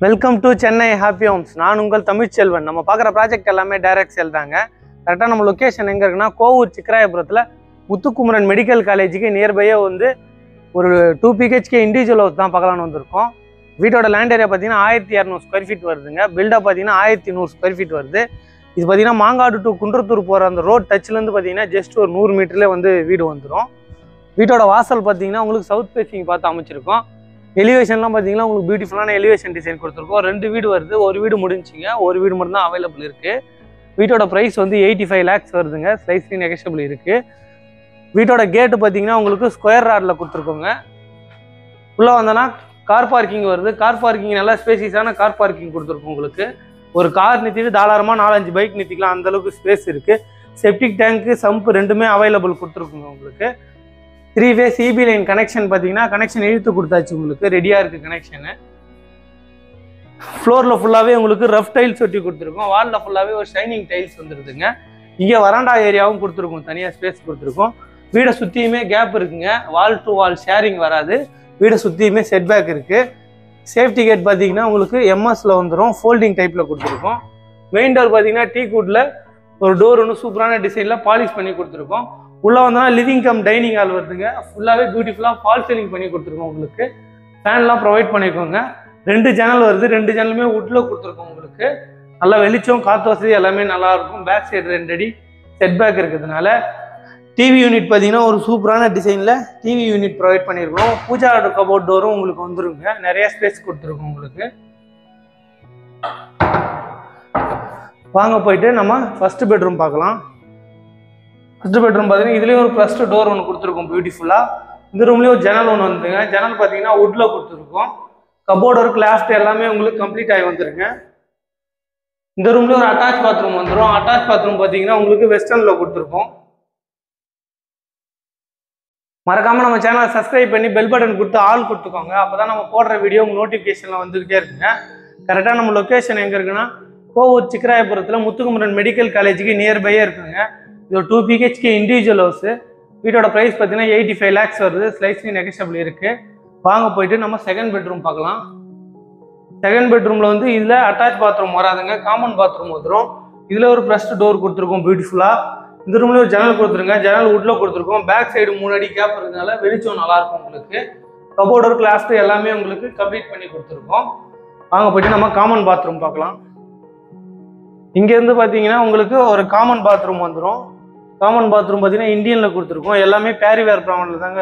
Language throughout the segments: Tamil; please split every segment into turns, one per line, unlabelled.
Welcome to Chennai happy homes. நான் உங்கள் தமிழ்ச்செல்வன். நம்ம பார்க்குற ப்ராஜெக்ட் எல்லாமே டைரக்ட் சேல் தாங்க. கரெக்டாக நம்ம லொக்கேஷன் எங்கே இருக்குன்னா, கோவூர் சிக்கராயபுரத்தில் முத்துக்குமரன் மெடிக்கல் காலேஜுக்கு நியர்பையே வந்து ஒரு 2 BHK இண்டிவிஜுவல் ஹவுஸ் தான் பார்க்கலான்னு வந்திருக்கோம். வீட்டோட லேண்ட் ஏரியா பார்த்தீங்கன்னா 1200 ஸ்கொயர் ஃபீட் வருதுங்க. பில்டப் பார்த்தீங்கன்னா 1100 ஸ்கொயர் ஃபீட் வருது. இது பார்த்தீங்கன்னா மாங்காடு டு குன்றத்தூர் போகிற அந்த ரோட் டச்லேருந்து பார்த்தீங்கன்னா ஜஸ்ட் ஒரு 100 மீட்டர்லேயே வந்து வீடு வந்துடும். வீட்டோட வாசல் பார்த்தீங்கன்னா உங்களுக்கு சவுத் ஃபேஸிங் பார்த்து அமைச்சிருக்கோம். எலிவேஷன்லாம் பார்த்தீங்கன்னா உங்களுக்கு பியூட்டிஃபுல்லான எலிவேஷன் டிசைன் கொடுத்துருக்கோம். 2 வீடு வருது, ஒரு வீடு முடிஞ்சிங்க, ஒரு வீடு மட்டும் தான் அவைலபிள் இருக்குது. வீட்டோட ப்ரைஸ் வந்து 85 lakhs வருதுங்க. ஸ்லைஸ்லி நெகஷபிள் இருக்குது. வீட்டோட கேட்டு பார்த்தீங்கன்னா உங்களுக்கு ஸ்கொயர் ராடில் கொடுத்துருக்கோங்க. உள்ளே வந்தோன்னா கார் பார்க்கிங் வருது. கார் பார்க்கிங் நல்லா ஸ்பேசியஸான கார் பார்க்கிங் கொடுத்துருக்கோம். உங்களுக்கு ஒரு கார் நிறுத்திட்டு தாராளமாக 4-5 பைக் நிறுத்திக்கலாம், அந்தளவுக்கு ஸ்பேஸ் இருக்குது. செப்டிக் டேங்க்கு சம்பு ரெண்டுமே அவைலபிள் கொடுத்துருக்குங்க. உங்களுக்கு 3 வே சிபி லைன் கனெக்ஷன் பார்த்தீங்கன்னா கனெக்ஷன் இழுத்து கொடுத்தாச்சு. உங்களுக்கு ரெடியாக இருக்குது கனெக்ஷனு. ஃப்ளோரில் ஃபுல்லாகவே உங்களுக்கு ரஃப் டைல்ஸ் ஒட்டி கொடுத்துருக்கோம். வாலில் ஃபுல்லாகவே ஒரு ஷைனிங் டைல்ஸ் வந்துருதுங்க. இங்கே வராண்டா ஏரியாவும் கொடுத்துருக்கோம், தனியாக ஸ்பேஸ் கொடுத்துருக்கோம். வீடை சுற்றியுமே கேப் இருக்குங்க. வால் டு வால் ஷேரிங் வராது. வீடை சுற்றியுமே செட்பேக் இருக்குது. சேஃப்டி கேட் பார்த்தீங்கன்னா உங்களுக்கு எம்எஸ்ல வந்துடும், ஃபோல்டிங் டைப்பில் கொடுத்துருக்கோம். மெயின் டோர் பார்த்தீங்கன்னா டீக்வுட்டில் ஒரு டோர் ஒன்று சூப்பரான டிசைனில் பாலிஷ் பண்ணி கொடுத்துருக்கோம். உள்ளே வந்தோன்னா லிவிங் கம் டைனிங் ஹால் வருதுங்க. ஃபுல்லாகவே பியூட்டிஃபுல்லாக ஃபால் சீலிங் பண்ணி கொடுத்துருக்கோம். உங்களுக்கு ஃபேன்லாம் ப்ரொவைட் பண்ணிக்கோங்க. 2 ஜன்னல் வருது. 2 ஜன்னலுமே வுட்டில் கொடுத்துருக்கோம். உங்களுக்கு நல்லா வெளிச்சம் காற்று வசதி எல்லாமே நல்லாயிருக்கும். பேக் சைடு 2 அடி செட்பேக் இருக்கிறதுனால டிவி யூனிட் பார்த்தீங்கன்னா ஒரு சூப்பரான டிசைனில் டிவி யூனிட் ப்ரொவைட் பண்ணியிருக்கோம். பூஜா கபோர்ட் டோரும் உங்களுக்கு வந்துருங்க. நிறைய ஸ்பேஸ் கொடுத்துருக்கோம். உங்களுக்கு வாங்க போயிட்டு நம்ம ஃபர்ஸ்ட் பெட்ரூம் பார்க்கலாம். ஃபர்ஸ்ட் பெட்ரூம் பார்த்தீங்கன்னா இதுலேயும் ஒரு ஃபர்ஸ்ட் டோர் ஒன்று கொடுத்துருக்கோம் பியூட்டிஃபுல்லாக. இந்த ரூம்லேயும் ஒரு ஜன்னல் ஒன்று வந்துங்க. ஜன்னல் பார்த்தீங்கன்னா வுட்டில் கொடுத்துருக்கோம். கபோர்டு ஒர்க் லாஃப்ட் எல்லாமே உங்களுக்கு கம்ப்ளீட் ஆகி வந்துருங்க. இந்த ரூம்லேயும் ஒரு அட்டாச் பாத்ரூம் வந்துடும். அட்டாச் பாத்ரூம் பார்த்தீங்கன்னா உங்களுக்கு வெஸ்டர்னில் கொடுத்துருக்கோம். மறக்காமல் நம்ம சேனலை சப்ஸ்கிரைப் பண்ணி பெல் பட்டன் கொடுத்து ஆல் கொடுத்துக்கோங்க. அப்போ தான் நம்ம போடுற வீடியோ உங்கள் நோட்டிஃபிகேஷனில் வந்துக்கிட்டே இருக்குங்க. கரெக்டாக நம்ம லொக்கேஷன் எங்கே இருக்குன்னா, கோவூர் சிக்கராயபுரத்தில் முத்துக்குமரன் மெடிக்கல் காலேஜுக்கு நியர்பையே இருக்குங்க. இது ஒரு 2 BHK இண்டிவிஜுவல் ஹவுஸு. வீட்டோட ப்ரைஸ் பார்த்தீங்கன்னா 85 lakhs வருது. ஸ்லைஸ்லி நெகஷபிள் இருக்குது. வாங்க போயிட்டு நம்ம செகண்ட் பெட்ரூம் பார்க்கலாம். செகண்ட் பெட்ரூமில் வந்து இதில் அட்டாச் பாத்ரூம் வராதுங்க, காமன் பாத்ரூம் வந்துடும். இதில் ஒரு ஃபர்ஸ்ட் டோர் கொடுத்துருக்கோம் பியூட்டிஃபுல்லாக. இந்த ரூம்லேயே ஒரு ஜன்னல் கொடுத்துருங்க. ஜன்னல் வுட்டில் கொடுத்துருக்கோம். பேக் சைடு 3 அடி கேப் இருக்கிறதுனால வெளிச்சம் நல்லாயிருக்கும். உங்களுக்கு கபோர்டு ஒர்க் லாஃப்ட் எல்லாமே உங்களுக்கு கம்ப்ளீட் பண்ணி கொடுத்துருக்கோம். வாங்க போயிட்டு நம்ம காமன் பாத்ரூம் பார்க்கலாம். இங்கேருந்து பார்த்தீங்கன்னா உங்களுக்கு ஒரு காமன் பாத்ரூம் வந்துடும். காமன் பாத்ரூம் பார்த்தீங்கன்னா இந்தியனில் கொடுத்துருக்கோம். எல்லாமே பேரிவேர் ப்ராண்டில் தாங்க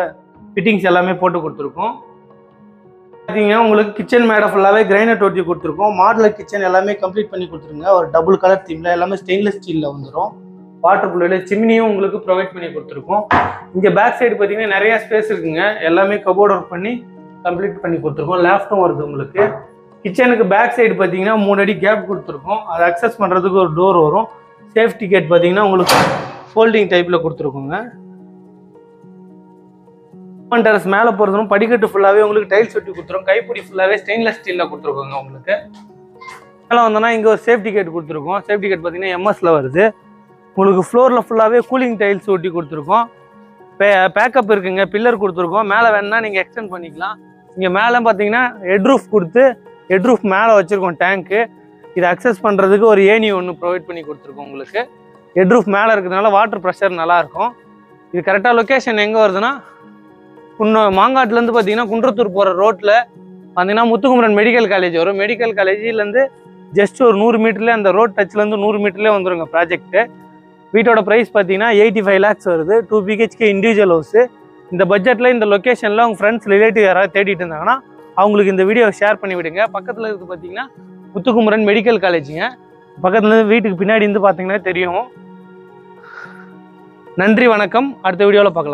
ஃபிட்டிங்ஸ் எல்லாமே போட்டு கொடுத்துருக்கோம். பார்த்தீங்கன்னா உங்களுக்கு கிச்சன் மேடை ஃபுல்லாகவே கிரைனைட் ஒட்டி கொடுத்துருக்கோம். மாடலர் கிச்சன் எல்லாமே கம்ப்ளீட் பண்ணி கொடுத்துருங்க. ஒரு டபுள் கலர் தீமில் எல்லாமே ஸ்டெயின்லெஸ் ஸ்டீலில் வந்துடும். வாட்டர் ப்ரூஃபில் சிம்னியும் உங்களுக்கு ப்ரொவைட் பண்ணி கொடுத்துருக்கோம். இங்கே பேக் சைடு பார்த்தீங்கன்னா நிறையா ஸ்பேஸ் இருக்குங்க. எல்லாமே கபோர்ட் ஒர்க் பண்ணி கம்ப்ளீட் பண்ணி கொடுத்துருக்கோம். லேஃப்ட்டும் வருது. உங்களுக்கு கிச்சனுக்கு பேக் சைடு பார்த்தீங்கன்னா 3 அடி கேப் கொடுத்துருக்கோம். அதை அக்சஸ் பண்ணுறதுக்கு ஒரு டோர் வரும். சேஃப்டி கேட் பார்த்தீங்கன்னா உங்களுக்கு ஃபோல்டிங் டைப்பில் கொடுத்துருக்கோங்க. டெரஸ் மேலே போகிறதும் படிக்கட்டு ஃபுல்லாகவே உங்களுக்கு டைல்ஸ் ஒட்டி கொடுத்துருக்கோம். கைப்பிடி ஃபுல்லாகவே ஸ்டெயின்லெஸ் ஸ்டீலில் கொடுத்துருக்கோங்க. உங்களுக்கு மேலே வந்தோன்னா இங்கே ஒரு சேஃப்டி கேட் கொடுத்துருக்கோம். சேஃப்டி கேட் பார்த்தீங்கன்னா எம்எஸ்ல வருது. உங்களுக்கு ஃப்ளோரில் ஃபுல்லாகவே கூலிங் டைல்ஸ் ஒட்டி கொடுத்துருக்கோம். பேக்கப் இருக்குங்க. பில்லர் கொடுத்துருக்கோம். மேலே வேணுன்னா நீங்கள் எக்ஸ்டெண்ட் பண்ணிக்கலாம். இங்கே மேலே பார்த்தீங்கன்னா ஹெட் ரூஃப் கொடுத்து ஹெட் ரூஃப் மேலே வச்சுருக்கோம் டேங்க்கு. இதை அக்சஸ் பண்ணுறதுக்கு ஒரு ஏணி ஒன்று ப்ரொவைட் பண்ணி கொடுத்துருக்கோம். உங்களுக்கு ஹெட் ரூஃப் மேலே இருக்கிறதுனால வாட்டர் ப்ரெஷர் நல்லாயிருக்கும். இது கரெக்டாக லொக்கேஷன் எங்கே வருதுன்னா, மாங்காட்டிலேருந்து பார்த்தீங்கன்னா குன்றத்தூர் போகிற ரோட்டில் பார்த்தீங்கன்னா முத்துக்குமரன் மெடிக்கல் காலேஜ் வரும். மெடிக்கல் காலேஜிலேருந்து ஜஸ்ட் ஒரு 100 மீட்டர்லேயே அந்த ரோட் டச்லேருந்து 100 மீட்டர்லேயே வந்துருங்க ப்ராஜெக்ட்டு. வீட்டோட ப்ரைஸ் பார்த்தீங்கன்னா 85 lakhs வருது. 2 BHK இண்டிவிஜுவல் ஹவுஸு. இந்த பட்ஜெட்டில் இந்த லொக்கேஷனில் உங்கள் ஃப்ரெண்ட்ஸ் ரிலேட்டிவ் யாராவது தேடிட்டு இருந்தாங்கன்னா அவங்களுக்கு இந்த வீடியோவை ஷேர் பண்ணி விடுங்க. பக்கத்தில் இருக்குது பார்த்தீங்கன்னா முத்துக்குமரன் மெடிக்கல் காலேஜுங்க. பக்கத்துலேருந்து வீட்டுக்கு பின்னாடி இருந்து பார்த்தீங்கன்னா தெரியும். நன்றி, வணக்கம். அடுத்த வீடியோவில் பார்க்கலாம்.